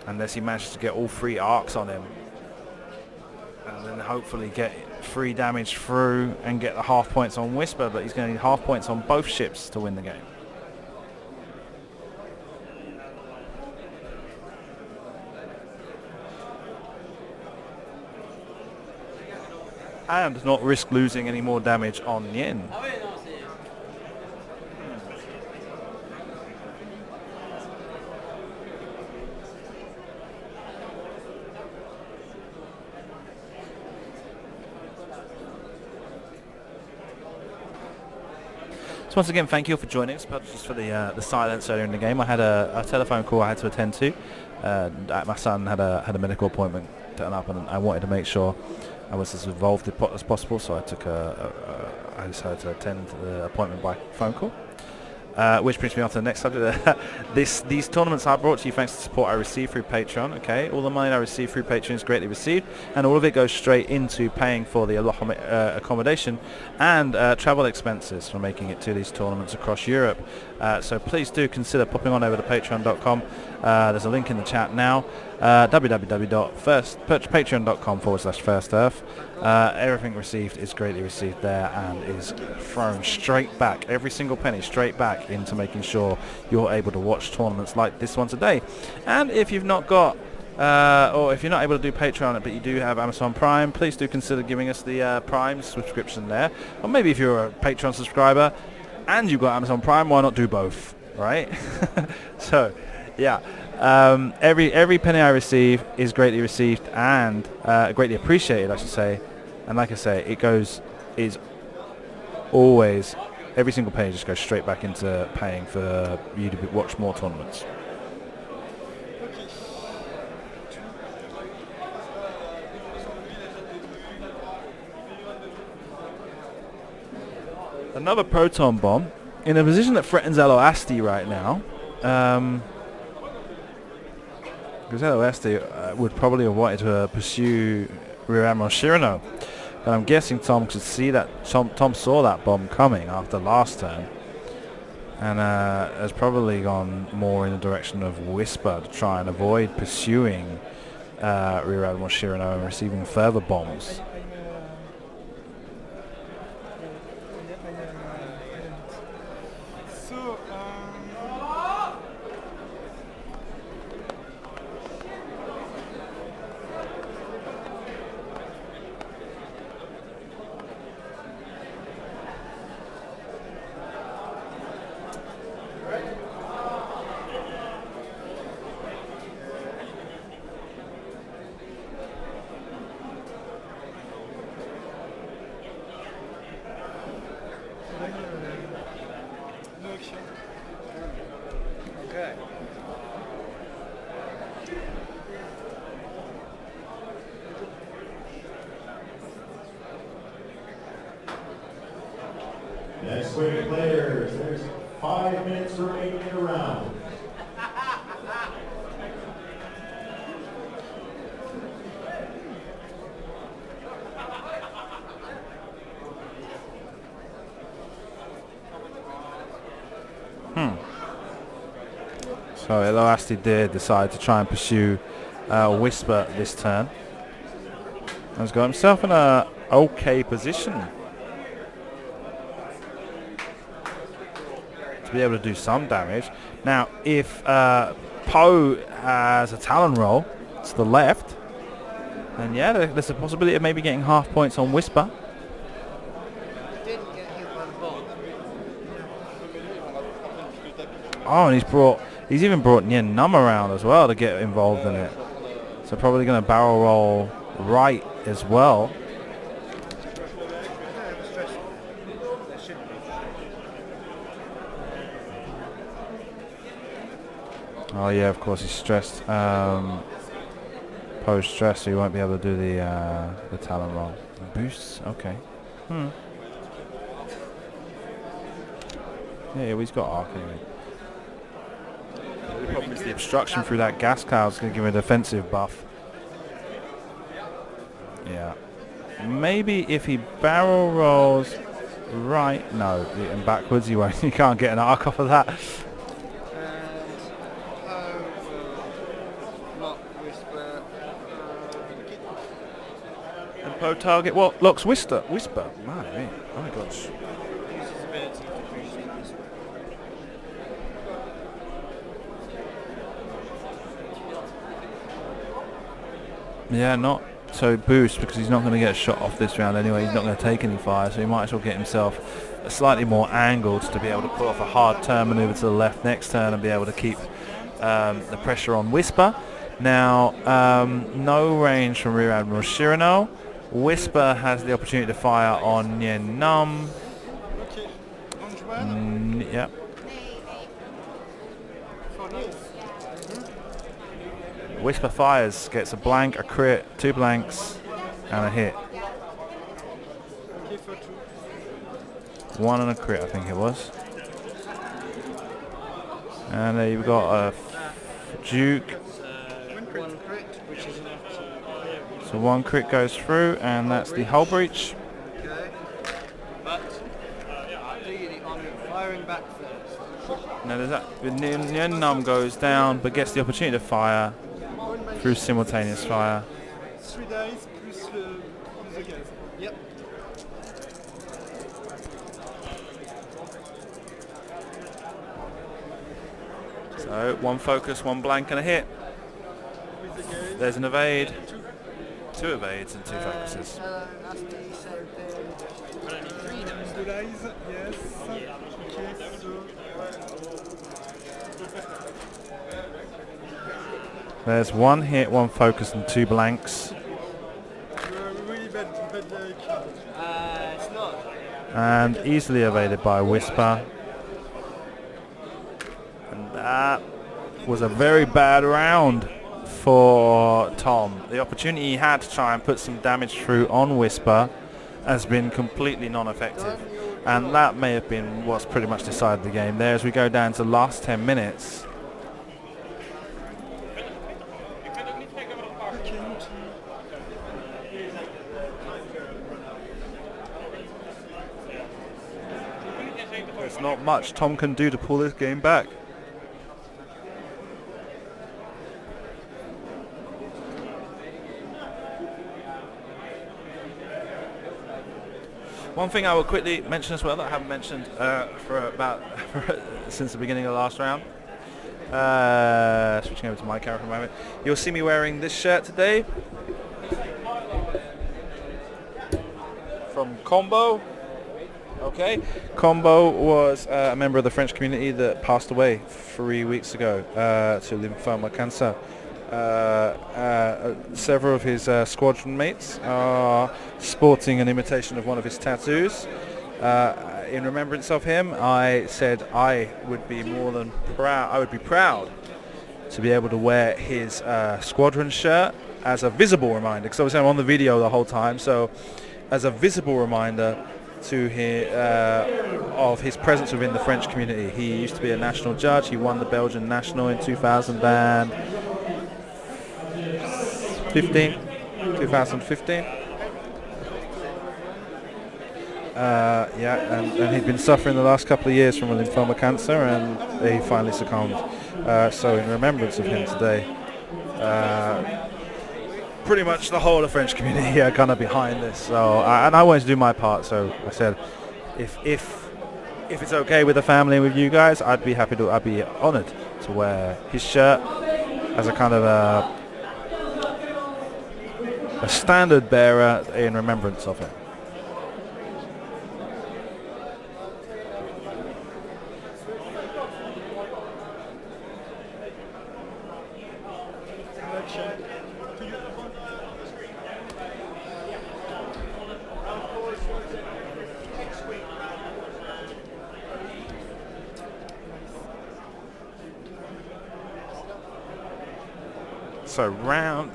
Unless he manages to get all 3 arcs on him. And then hopefully get 3 damage through and get the half points on Whisper, but he's going to need half points on both ships to win the game. and not risk losing any more damage on Yin. So once again, thank you all for joining us. Apologies for the silence earlier in the game. I had a telephone call I had to attend to. My son had a medical appointment turn up, and I wanted to make sure I was as involved as possible. So I decided to attend the appointment by phone call. Which brings me on to the next subject. These tournaments are brought to you thanks to the support I receive through Patreon. Okay, all the money I receive through Patreon is greatly received, and all of it goes straight into paying for the accommodation and travel expenses for making it to these tournaments across Europe. So please do consider popping on over to patreon.com. There's a link in the chat now. www.patreon.com/FirstEarth. Everything received is greatly received there and is thrown straight back, every single penny straight back into making sure you're able to watch tournaments like this one today. And if you've not got or if you're not able to do Patreon but you do have Amazon Prime, please do consider giving us the Prime subscription there. Or maybe if you're a Patreon subscriber and you've got Amazon Prime, why not do both, right? So yeah, every penny I receive is greatly received and greatly appreciated, I should say. And like I say, is always, every single penny just goes straight back into paying for you to watch more tournaments. Another proton bomb in a position that threatens Eloasti right now. Because Eloasti would probably have wanted to pursue Rear Admiral Shirano. But I'm guessing Tom could see that. Tom saw that bomb coming after last turn, and has probably gone more in the direction of Whisper to try and avoid pursuing Rear Admiral Shirano and receiving further bombs. Okay. Next wave players, there's 5 minutes remaining in the round. So Eloasti did decide to try and pursue Whisper this turn. Has got himself in a okay position to be able to do some damage. Now, if Poe has a Talon roll to the left, then yeah, there's a possibility of maybe getting half points on Whisper. Didn't get hit by the bomb. Oh, and he's even brought Nien Num around as well to get involved in it. So probably going to barrel roll right as well. Oh yeah, of course he's stressed. Poe's stressed, so he won't be able to do the Talon roll. Boosts, okay. Yeah, he's got arc anyway. The problem is the obstruction through that gas cloud is going to give him a defensive buff. Yeah. Maybe if he barrel rolls right, no, and backwards he won't. You can't get an arc off of that. And Poe will lock Whisper. And Poe target what? Locks Whisper. Man, oh my gosh. Use his ability to boost Whisper. Yeah, not so boost, because he's not going to get a shot off this round anyway. He's not going to take any fire, so he might as well get himself slightly more angled to be able to pull off a hard turn maneuver to the left next turn and be able to keep the pressure on Whisper. Now, no range from Rear Admiral Shirano. Whisper has the opportunity to fire on Nien Num. Okay. Range 1. Yeah. For Niels. Whisper fires, gets a blank, a crit, 2 blanks, and a hit. Okay, for 2. 1 and a crit, I think it was. And there you've got a Duke. One crit, which is enough to... So 1 crit goes through, and that's the hull breach. Okay. But, do you on firing back first? Now there's that. Nien Num goes down, but gets the opportunity to fire through simultaneous fire. 3 dice plus the gas. Yep. So 1 focus, 1 blank, and a hit. With the gas. There's an evade. 2 evades and 2 focuses. That's the same thing. But only 3 dice. The dice, yes. Okay, so There's 1 hit, 1 focus, and 2 blanks. you're really bad luck. It's not. And easily evaded by Whisper. And that was a very bad round for Tom. The opportunity he had to try and put some damage through on Whisper has been completely non-effective. And that may have been what's pretty much decided the game there as we go down to the last 10 minutes. There's not much Tom can do to pull this game back. One thing I will quickly mention as well that I haven't mentioned since the beginning of the last round. Switching over to my camera for a moment. You'll see me wearing this shirt today from Combo. Okay, Combo was a member of the French community that passed away 3 weeks ago to lymphoma cancer. Several of his squadron mates are sporting an imitation of one of his tattoos. In remembrance of him, I said I would be proud to be able to wear his squadron shirt as a visible reminder, because obviously I'm on the video the whole time, so as a visible reminder to of his presence within the French community. He used to be a national judge. He won the Belgian national in 2015. And he'd been suffering the last couple of years from a lymphoma cancer, and he finally succumbed. So in remembrance of him today, pretty much the whole of the French community are kind of behind this. So and I wanted to do my part. So I said, if it's okay with the family and with you guys, I'd be honoured to wear his shirt as a kind of a standard bearer in remembrance of him. So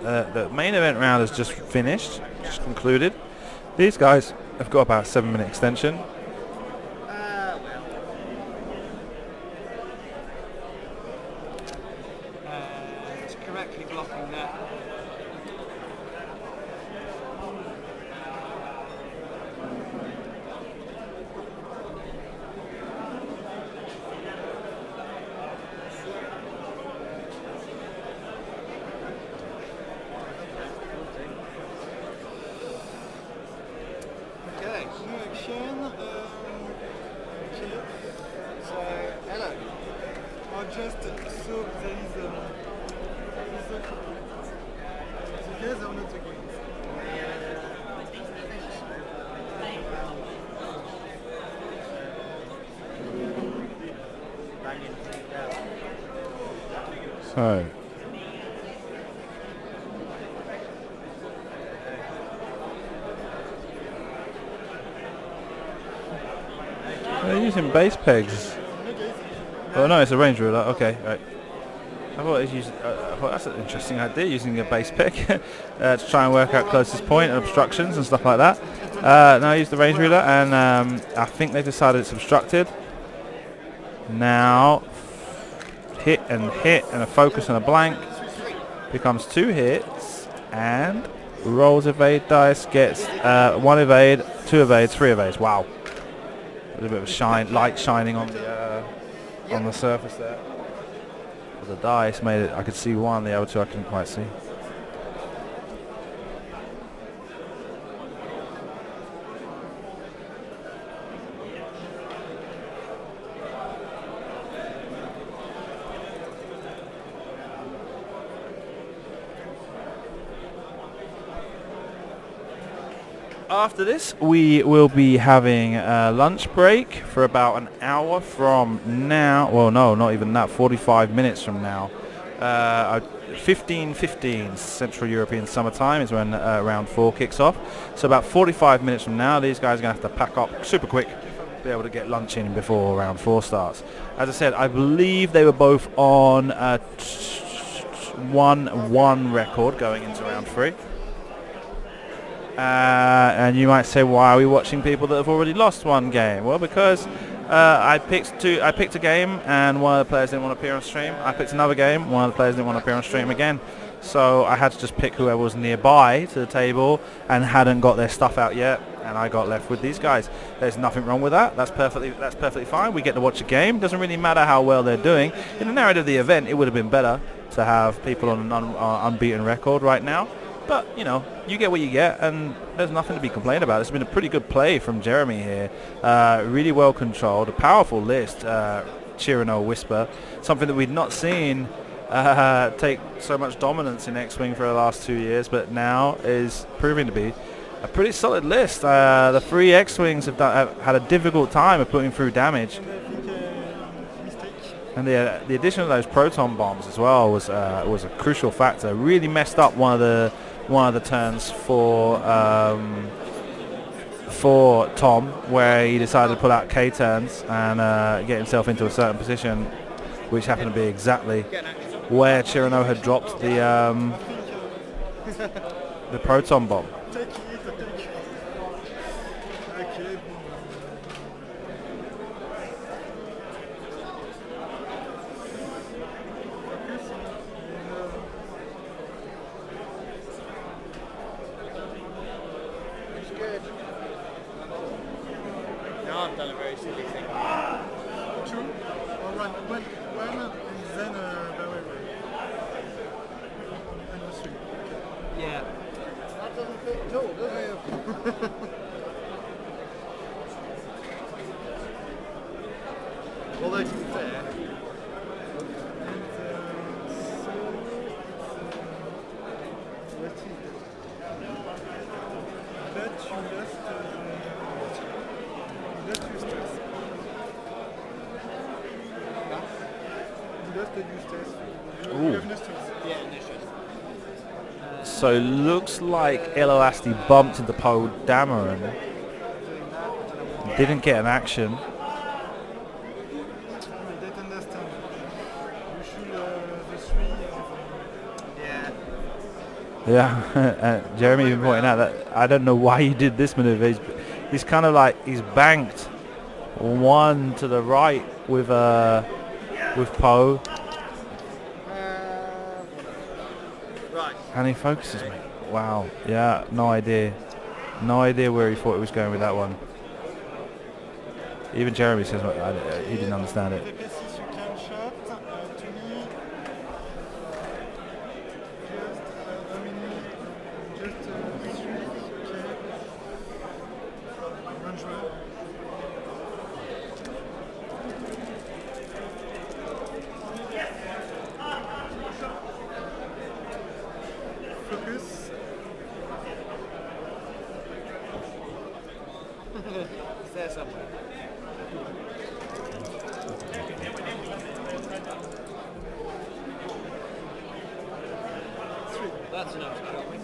the main event round has just finished, just concluded. These guys have got about a 7-minute extension. It's correctly blocking that. New action. Okay. So, hello. Or just so there is the gas or not the gas? So. They're using base pegs. Oh no, it's a range ruler. Okay, right. I thought it was using, I thought that's an interesting idea, using a base peg to try and work out closest point and obstructions and stuff like that. Now I use the range ruler, and I think they decided it's obstructed. Now hit and a focus and a blank becomes 2 hits, and rolls evade dice, gets 1 evade, 2 evades, 3 evades. Wow. A little bit of shine, light shining on the surface there. But the dice made it. I could see 1, the other 2 I couldn't quite see. After this, we will be having a lunch break for about an hour from now. Well, no, not even that. 45 minutes from now. 15:15 Central European Summertime is when round 4 kicks off. So about 45 minutes from now, these guys are going to have to pack up super quick, be able to get lunch in before round 4 starts. As I said, I believe they were both on a 1-1 record going into round 3. And you might say, why are we watching people that have already lost 1 game? Well, because I picked a game and one of the players didn't want to appear on stream. I picked another game, one of the players didn't want to appear on stream again. So I had to just pick whoever was nearby to the table and hadn't got their stuff out yet, and I got left with these guys. There's nothing wrong with that. That's perfectly fine. We get to watch a game. Doesn't really matter how well they're doing. In the narrative of the event, it would have been better to have people on an unbeaten record right now. But, you know, you get what you get, and there's nothing to be complained about. It's been a pretty good play from Jeremy here. Really well controlled. A powerful list, Chirano Whisper. Something that we'd not seen take so much dominance in X-Wing for the last 2 years, but now is proving to be a pretty solid list. The 3 X-Wings have had a difficult time of putting through damage. And the addition of those proton bombs as well was a crucial factor. Really messed up one of the turns for Tom, where he decided to pull out K turns and get himself into a certain position, which happened to be exactly where Chirano had dropped the proton bomb. Although to be fair, So looks like Eloasti bumped into Poe Dameron. Didn't get an action. Yeah, Jeremy even pointing out that I don't know why he did this maneuver. He's kind of like he's banked one to the right with Poe. right. And he focuses me. Wow. Yeah, no idea. No idea where he thought he was going with that one. Even Jeremy says he didn't understand it. It's there somewhere. That's enough to kill me.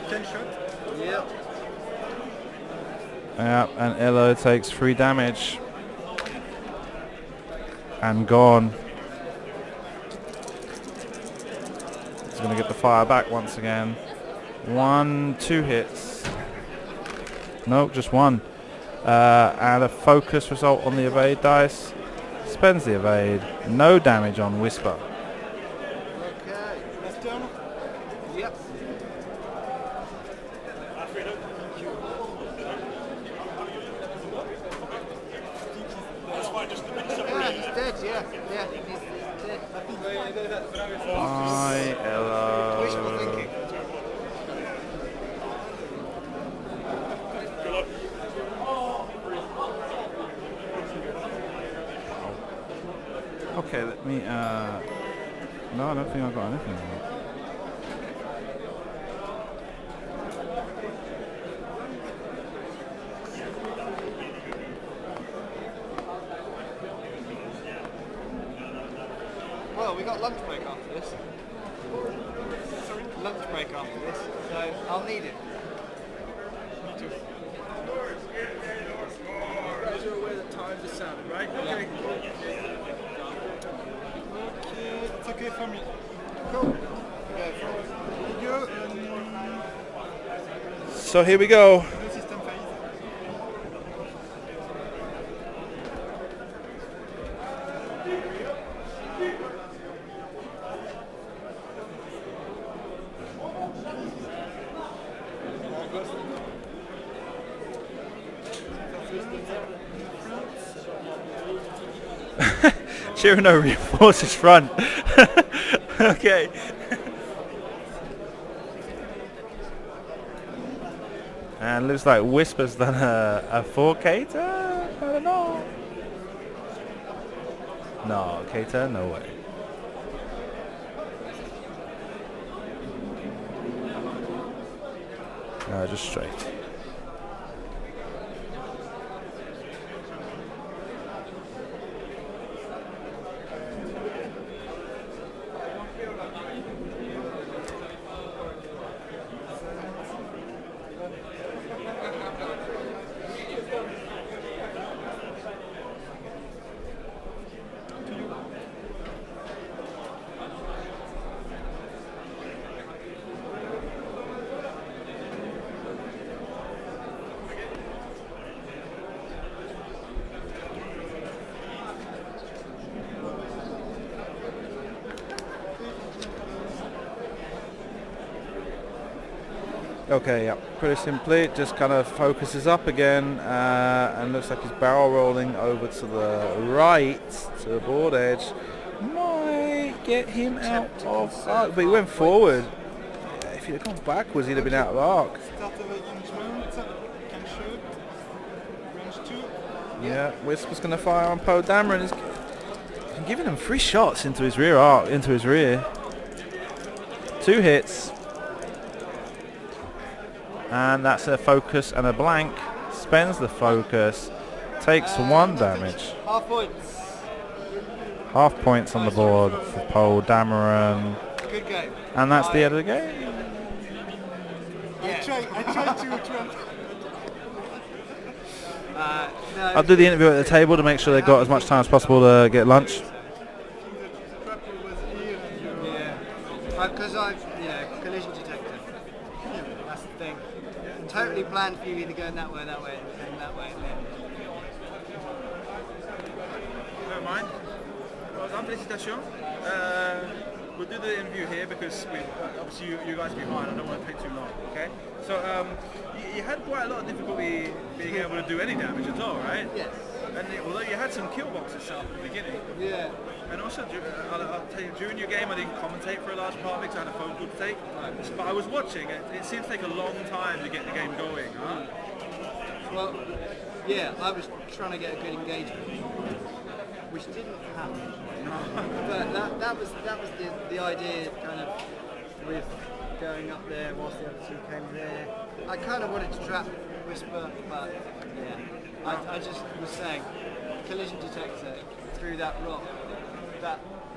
10 shot. Yep. Yeah, and Illo takes 3 damage. And gone. He's going to get the fire back once again. 2 hits. Nope, just 1. And a focus result on the evade dice. Spends the evade. No damage on Whisper. Okay. Last turn. Yep. Yeah, he's dead, yeah. Yeah, he's dead. Bye, Ella. Wishful thinking. Okay, let me, no, I don't think I've got anything. Well, we got lunch break after this. Sorry? Lunch break after this, so I'll need it. Guys are aware that times are sounded, right? Okay. Okay, it's okay for me. Cool. You So here we go. the system phase. Chirino reinforces front. Okay. And looks like Whisper's done a 4K turn. I don't know. No, K-turn, no way. No, just straight. Okay, yeah, pretty simply, just kind of focuses up again and looks like he's barrel rolling over to the right, to the board edge. Might get him out of arc, but he went forward. If he'd have gone backwards, he'd have been out of arc. Start of engagement. Can shoot. Range 2. Yeah, Whisper's going to fire on Poe Dameron. He's giving him 3 shots into his rear arc, into his rear. 2 hits. And that's a focus and a blank. Spends the focus. Takes 1 damage. Half points. Half points on the board for Poe Dameron. Good game. And that's the end of the game. Yeah. I tried to No, I'll do the interview at the table to make sure they've got as much time as possible to get lunch. was here and you... yeah. Because collision detector. That's the thing. Totally planned for you either going that way, and that way, and then. Never mind. Well done, félicitations. We'll do the interview here because obviously you guys are behind. I don't want to take too long. Okay. So you had quite a lot of difficulty being able to do any damage at all, right? Yes. And although you had some kill boxes set up at the beginning, Yeah. and also I'll tell you, during your game I didn't commentate for a large part because I had a phone call to take. But I was watching. It seemed to take a long time to get the game going. Huh? Well, yeah, I was trying to get a good engagement, which didn't happen. But that was the idea, kind of, with going up there whilst the other two came there. I kind of wanted to trap Whisper, but yeah, I just was saying, collision detector through that rock,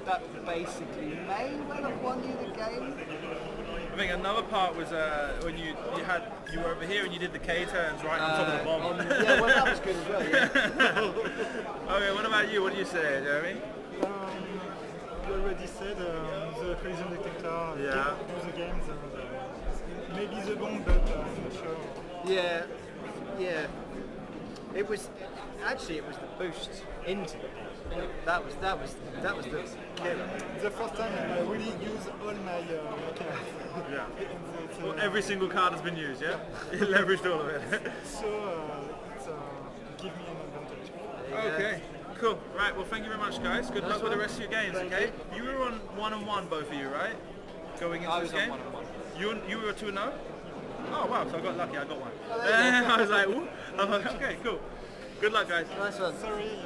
that basically may well have won you the game. I think another part was when you were over here and you did the K turns right on top of the bomb. Yeah, well that was good as well. Yeah. Okay, what about you? What do you say, Jeremy? You already said the collision detector. Yeah. Do the games. Maybe the bomb, but I'm not sure. Yeah, yeah. It was the boost into the bomb. That was the killer. The first time I really used all my cards. Yeah. Well, every single card has been used, yeah? You leveraged all of it. So it give me an advantage. Okay, cool. Right, well thank you very much guys. Good luck with the rest of your games, okay? You were on 1-1 both of you, right? Going into this game? I was on 1-1. You were 2-0? Oh wow, so I got lucky, I got one. I was like, ooh. I was like, okay, cool. Good luck guys. Nice one. Sorry.